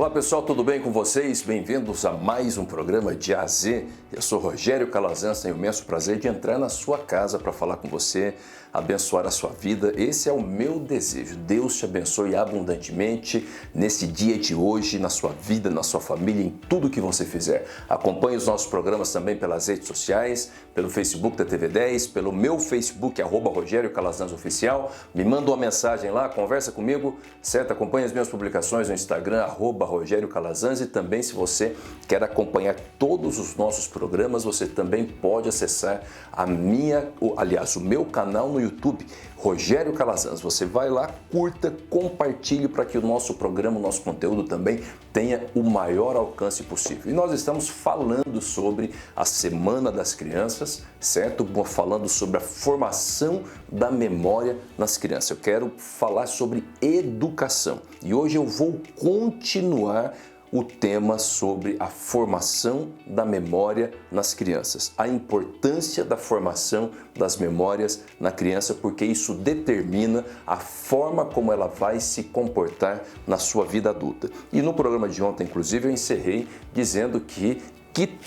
Olá pessoal, tudo bem com vocês? Bem-vindos a mais um programa de A a Z. Eu sou Rogério Calazans, tenho o imenso prazer de entrar na sua casa para falar com você, abençoar a sua vida. Esse é o meu desejo. Deus te abençoe abundantemente nesse dia de hoje, na sua vida, na sua família, em tudo que você fizer. Acompanhe os nossos programas também pelas redes sociais, pelo Facebook da TV10, pelo meu Facebook, @Rogério Calazans Oficial. Me manda uma mensagem lá, conversa comigo, certo? Acompanhe as minhas publicações no Instagram, @Rogério Calazans, e também se você quer acompanhar todos os nossos programas, você também pode acessar o meu canal no YouTube, Rogério Calazans. Você vai lá, curta, compartilhe para que o nosso programa, o nosso conteúdo também tenha o maior alcance possível. E nós estamos falando sobre a Semana das Crianças, certo? Falando sobre a formação da memória nas crianças. Eu quero falar sobre educação e hoje eu vou continuar o tema sobre a formação da memória nas crianças, a importância da formação das memórias na criança, porque isso determina a forma como ela vai se comportar na sua vida adulta. E no programa de ontem, inclusive, eu encerrei dizendo que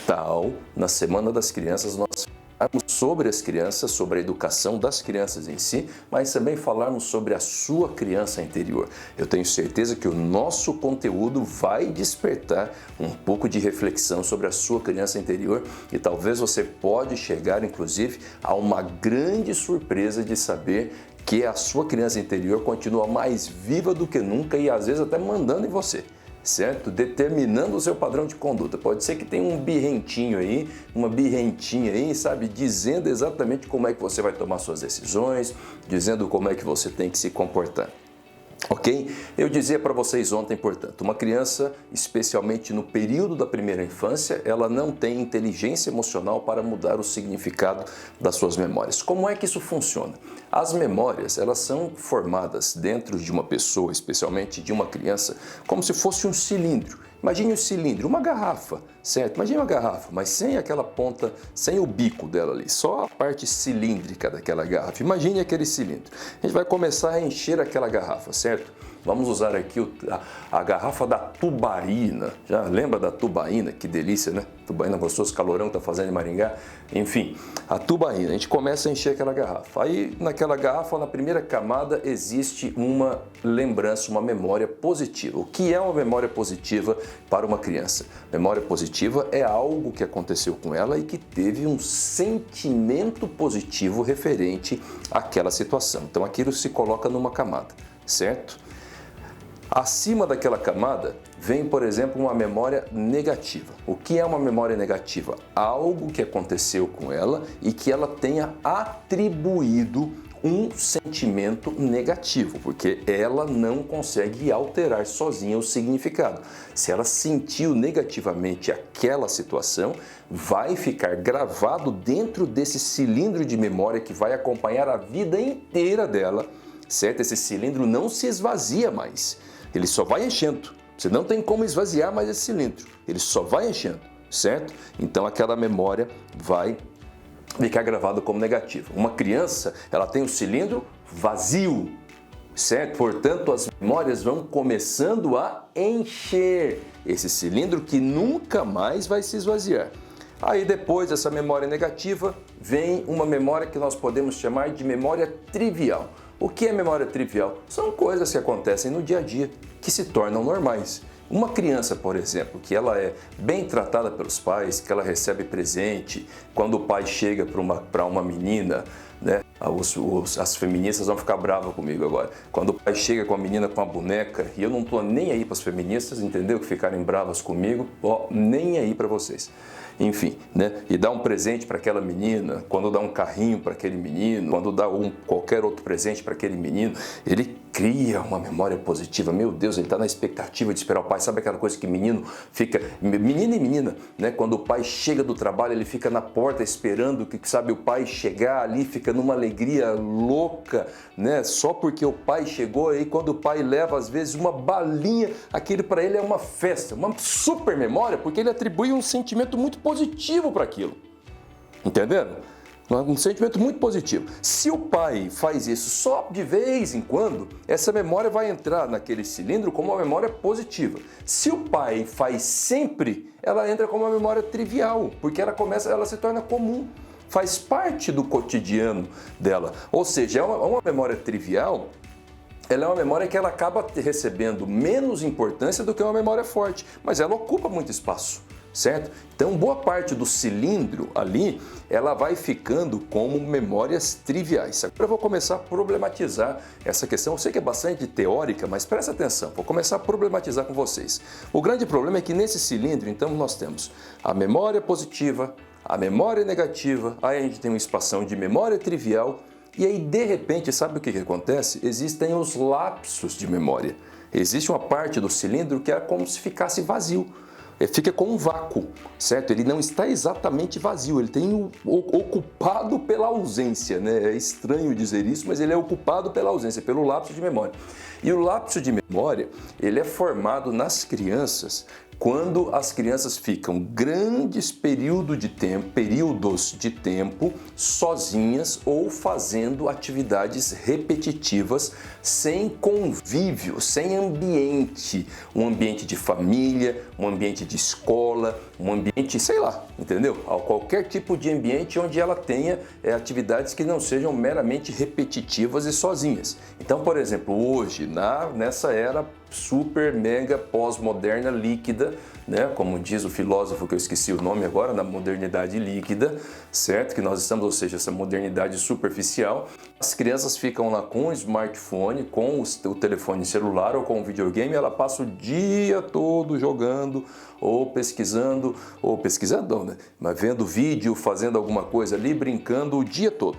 tal, na Semana das Crianças, nós falarmos sobre as crianças, sobre a educação das crianças em si, mas também falarmos sobre a sua criança interior. Eu tenho certeza que o nosso conteúdo vai despertar um pouco de reflexão sobre a sua criança interior e talvez você pode chegar, inclusive, a uma grande surpresa de saber que a sua criança interior continua mais viva do que nunca e às vezes até mandando em você, certo? Determinando o seu padrão de conduta. Pode ser que tenha um birrentinho aí, uma birrentinha aí, sabe? Dizendo exatamente como é que você vai tomar suas decisões, dizendo como é que você tem que se comportar. Ok? Eu dizia para vocês ontem, portanto, uma criança, especialmente no período da primeira infância, ela não tem inteligência emocional para mudar o significado das suas memórias. Como é que isso funciona? As memórias, elas são formadas dentro de uma pessoa, especialmente de uma criança, como se fosse um cilindro. Imagine um cilindro, uma garrafa, certo? Imagine uma garrafa, mas sem aquela ponta, sem o bico dela ali, só a parte cilíndrica daquela garrafa. Imagine aquele cilindro. A gente vai começar a encher aquela garrafa, certo? Vamos usar aqui a garrafa da tubaína. Já lembra da tubaína? Que delícia, né? Tubaína gostoso, calorão que tá fazendo em Maringá. Enfim, a tubaína. A gente começa a encher aquela garrafa. Aí naquela garrafa, na primeira camada, existe uma lembrança, uma memória positiva. O que é uma memória positiva para uma criança? Memória positiva é algo que aconteceu com ela e que teve um sentimento positivo referente àquela situação. Então aquilo se coloca numa camada, certo? Acima daquela camada vem, por exemplo, uma memória negativa. O que é uma memória negativa? Algo que aconteceu com ela e que ela tenha atribuído um sentimento negativo, porque ela não consegue alterar sozinha o significado. Se ela sentiu negativamente aquela situação, vai ficar gravado dentro desse cilindro de memória que vai acompanhar a vida inteira dela, certo? Esse cilindro não se esvazia mais. Ele só vai enchendo. Você não tem como esvaziar mais esse cilindro. Ele só vai enchendo, certo? Então aquela memória vai ficar gravada como negativa. Uma criança, ela tem o cilindro vazio, certo? Portanto, as memórias vão começando a encher esse cilindro que nunca mais vai se esvaziar. Aí depois dessa memória negativa, vem uma memória que nós podemos chamar de memória trivial. O que é memória trivial? São coisas que acontecem no dia a dia, que se tornam normais. Uma criança, por exemplo, que ela é bem tratada pelos pais, que ela recebe presente, quando o pai chega para uma menina, né? As feministas vão ficar bravas comigo agora. Quando o pai chega com a menina com a boneca, e eu não estou nem aí para as feministas, entendeu? Que ficarem bravas comigo, nem aí para vocês. Enfim, né? E dá um presente para aquela menina, quando dá um carrinho para aquele menino, quando dá qualquer outro presente para aquele menino, ele cria uma memória positiva. Meu Deus, ele está na expectativa de esperar o pai. Sabe aquela coisa que menino fica, menina e menina, né? Quando o pai chega do trabalho, ele fica na porta esperando que, sabe, o pai chegar ali, fica numa alegria louca, né? Só porque o pai chegou, aí quando o pai leva às vezes uma balinha, aquilo para ele é uma festa, uma super memória, porque ele atribui um sentimento muito positivo para aquilo. Entendendo? Um sentimento muito positivo. Se o pai faz isso só de vez em quando, essa memória vai entrar naquele cilindro como uma memória positiva. Se o pai faz sempre, ela entra como uma memória trivial, porque ela se torna comum, faz parte do cotidiano dela. Ou seja, é uma memória trivial. Ela é uma memória que ela acaba recebendo menos importância do que uma memória forte, mas ela ocupa muito espaço. Certo? Então, boa parte do cilindro ali, ela vai ficando como memórias triviais. Agora eu vou começar a problematizar essa questão. Eu sei que é bastante teórica, mas presta atenção, vou começar a problematizar com vocês. O grande problema é que nesse cilindro, então, nós temos a memória positiva, a memória negativa, aí a gente tem uma expansão de memória trivial, e aí, de repente, sabe o que acontece? Existem os lapsos de memória. Existe uma parte do cilindro que é como se ficasse vazio. Fica com um vácuo, certo? Ele não está exatamente vazio, ele tem ocupado pela ausência, né? É estranho dizer isso, mas ele é ocupado pela ausência, pelo lapso de memória. E o lapso de memória, ele é formado nas crianças quando as crianças ficam grandes períodos de tempo sozinhas ou fazendo atividades repetitivas sem convívio, sem ambiente, um ambiente de família, um ambiente de escola, um ambiente, sei lá, entendeu? Qualquer tipo de ambiente onde ela tenha atividades que não sejam meramente repetitivas e sozinhas. Então, por exemplo, hoje, nessa era super, mega, pós-moderna, líquida, né? Como diz o filósofo que eu esqueci o nome agora, na modernidade líquida, certo? Que nós estamos, ou seja, essa modernidade superficial. As crianças ficam lá com o smartphone, com o telefone celular ou com o videogame, ela passa o dia todo jogando ou pesquisando, né? Mas vendo vídeo, fazendo alguma coisa ali, brincando o dia todo.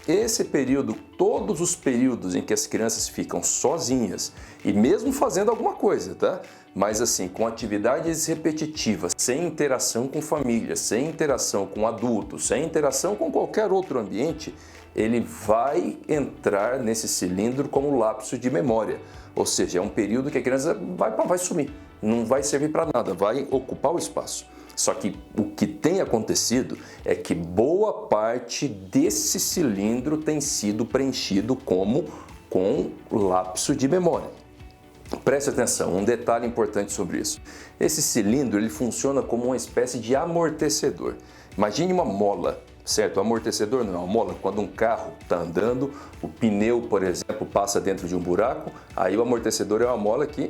Esse período, todos os períodos em que as crianças ficam sozinhas e mesmo fazendo alguma coisa, tá? Mas assim, com atividades repetitivas, sem interação com família, sem interação com adultos, sem interação com qualquer outro ambiente, ele vai entrar nesse cilindro como lapso de memória. Ou seja, é um período que a criança vai sumir, não vai servir para nada, vai ocupar o espaço. Só que o que tem acontecido é que boa parte desse cilindro tem sido preenchido com lapso de memória. Preste atenção, um detalhe importante sobre isso. Esse cilindro ele funciona como uma espécie de amortecedor. Imagine uma mola, certo? O amortecedor não é uma mola. Quando um carro está andando, o pneu, por exemplo, passa dentro de um buraco, aí o amortecedor é uma mola que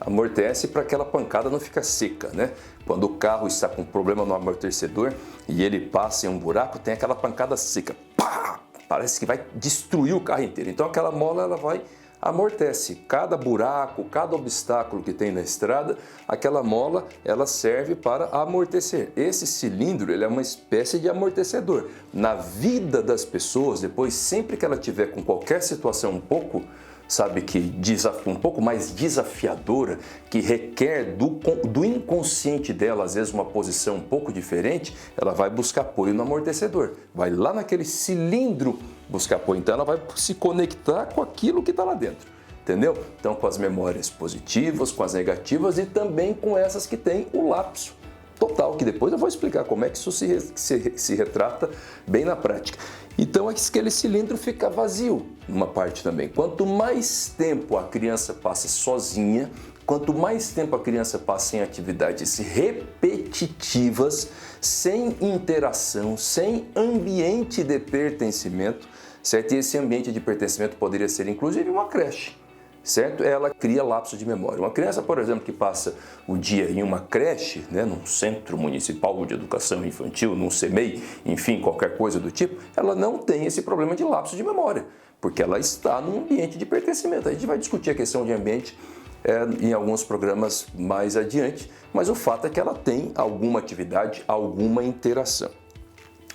amortece para aquela pancada não ficar seca, né? Quando o carro está com problema no amortecedor e ele passa em um buraco, tem aquela pancada seca. Pá! Parece que vai destruir o carro inteiro. Então aquela mola ela vai amortece. Cada buraco, cada obstáculo que tem na estrada, aquela mola ela serve para amortecer. Esse cilindro ele é uma espécie de amortecedor. Na vida das pessoas, depois, sempre que ela tiver com qualquer situação um pouco mais desafiadora, que requer do inconsciente dela, às vezes uma posição um pouco diferente, ela vai buscar apoio no amortecedor, vai lá naquele cilindro buscar apoio, então ela vai se conectar com aquilo que está lá dentro, entendeu? Então com as memórias positivas, com as negativas e também com essas que tem o lapso total, que depois eu vou explicar como é que isso se retrata bem na prática. Então é que aquele cilindro fica vazio numa parte também. Quanto mais tempo a criança passa sozinha, quanto mais tempo a criança passa em atividades repetitivas, sem interação, sem ambiente de pertencimento, certo? E esse ambiente de pertencimento poderia ser inclusive uma creche, certo? Ela cria lapso de memória. Uma criança, por exemplo, que passa o dia em uma creche, né, num centro municipal de educação infantil, num CEMEI, enfim, qualquer coisa do tipo, ela não tem esse problema de lapso de memória, porque ela está num ambiente de pertencimento. A gente vai discutir a questão de ambiente em alguns programas mais adiante, mas o fato é que ela tem alguma atividade, alguma interação.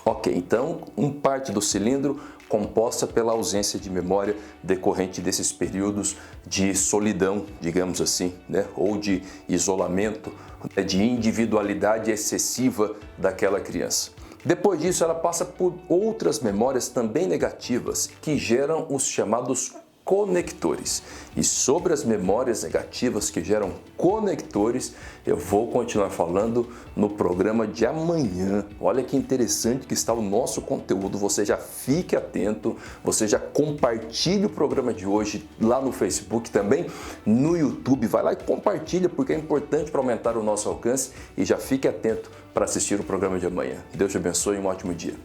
Ok, então, parte do cilindro composta pela ausência de memória decorrente desses períodos de solidão, digamos assim, né? Ou de isolamento, né? De individualidade excessiva daquela criança. Depois disso, ela passa por outras memórias também negativas que geram os chamados conectores. E sobre as memórias negativas que geram conectores, eu vou continuar falando no programa de amanhã. Olha que interessante que está o nosso conteúdo. Você já fique atento, você já compartilhe o programa de hoje lá no Facebook, também no YouTube. Vai lá e compartilha, porque é importante para aumentar o nosso alcance, e já fique atento para assistir o programa de amanhã. Deus te abençoe e um ótimo dia.